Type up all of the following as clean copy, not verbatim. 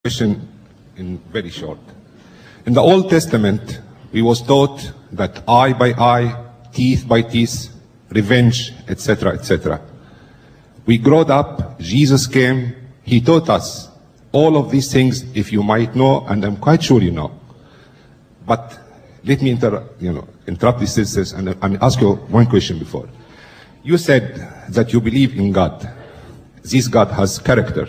question in very short. In the Old Testament, we was taught that eye by eye, teeth by teeth, revenge, etc., etc. We growed up, Jesus came, he taught us all of these things, if you might know, and I'm quite sure you know. But let me interrupt these sisters and ask you one question before. You said that you believe in God. This God has character.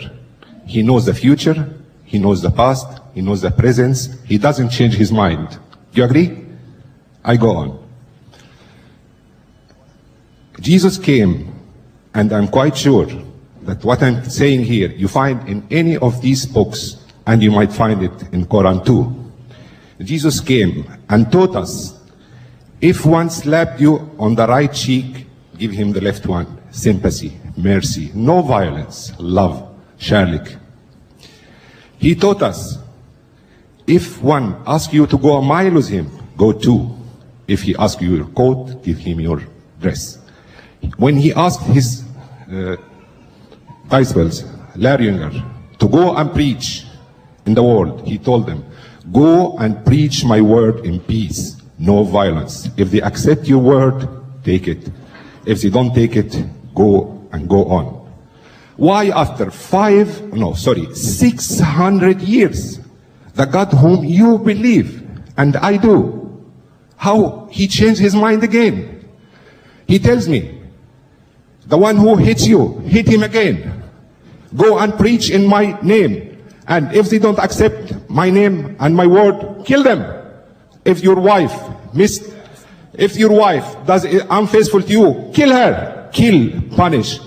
He knows the future, he knows the past, he knows the present, he doesn't change his mind. Do you agree? I go on. Jesus came, and I'm quite sure that what I'm saying here, you find in any of these books, and you might find it in Quran too. Jesus came and taught us, if one slapped you on the right cheek, give him the left one. Sympathy, mercy, no violence, love, shalik. He taught us, if one asks you to go a mile with him, go 2. If he asks you your coat, give him your dress. When he asked his disciples, Larry Younger, to go and preach in the world, he told them, go and preach my word in peace, no violence. If they accept your word, take it. If they don't take it, go and go on. Why after 600 years, the God whom you believe, and I do, how he changed his mind again? He tells me, the one who hits you, hit him again. Go and preach in my name. And if they don't accept my name and my word, kill them. If your wife does unfaithful to you, kill her. Kill, punish,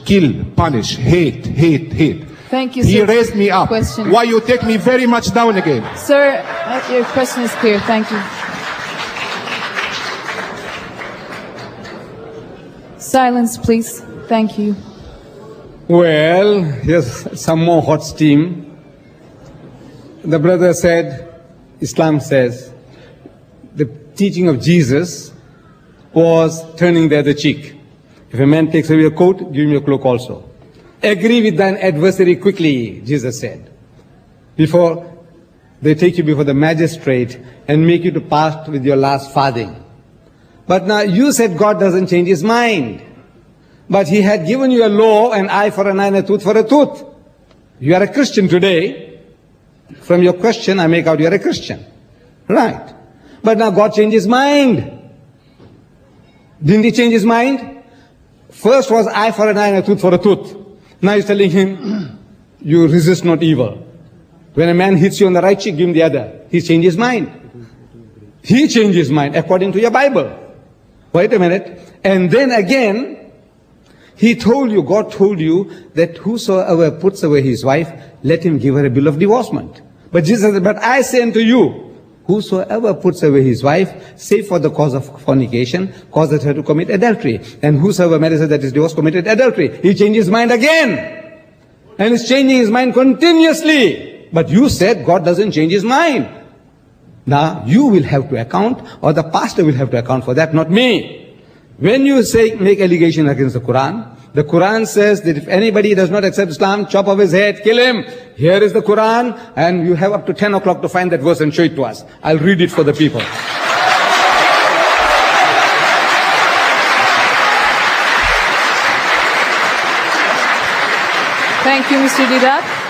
hate, hate, hate. Thank you, sir. He raised me up. Question. Why you take me very much down again? Sir, your question is clear. Thank you. Silence, please. Thank you. Well, here's some more hot steam. The brother said, Islam says, the teaching of Jesus was turning the other cheek. If a man takes away your coat, give him your cloak also. Agree with thine adversary quickly, Jesus said, before they take you before the magistrate and make you to part with your last farthing. But now you said God doesn't change his mind. But he had given you a law, an eye for an eye and a tooth for a tooth. You are a Christian today. From your question, I make out you are a Christian. Right. But now God changed his mind. Didn't he change his mind? First was eye for an eye and a tooth for a tooth. Now he's telling him, you resist not evil. When a man hits you on the right cheek, give him the other. He changed his mind. He changed his mind according to your Bible. Wait a minute. And then again, he told you, God told you that whosoever puts away his wife, let him give her a bill of divorcement. But Jesus said, but I say unto you, whosoever puts away his wife, save for the cause of fornication, causes her to commit adultery. And whosoever marries her that is divorced committed adultery. He changed his mind again. And he's changing his mind continuously. But you said God doesn't change his mind. Now you will have to account, or the pastor will have to account for that, not me. When you say, make allegation against the Quran says that if anybody does not accept Islam, chop off his head, kill him. Here is the Quran, and you have up to 10 o'clock to find that verse and show it to us. I'll read it for the people. Thank you, Mr. Didat.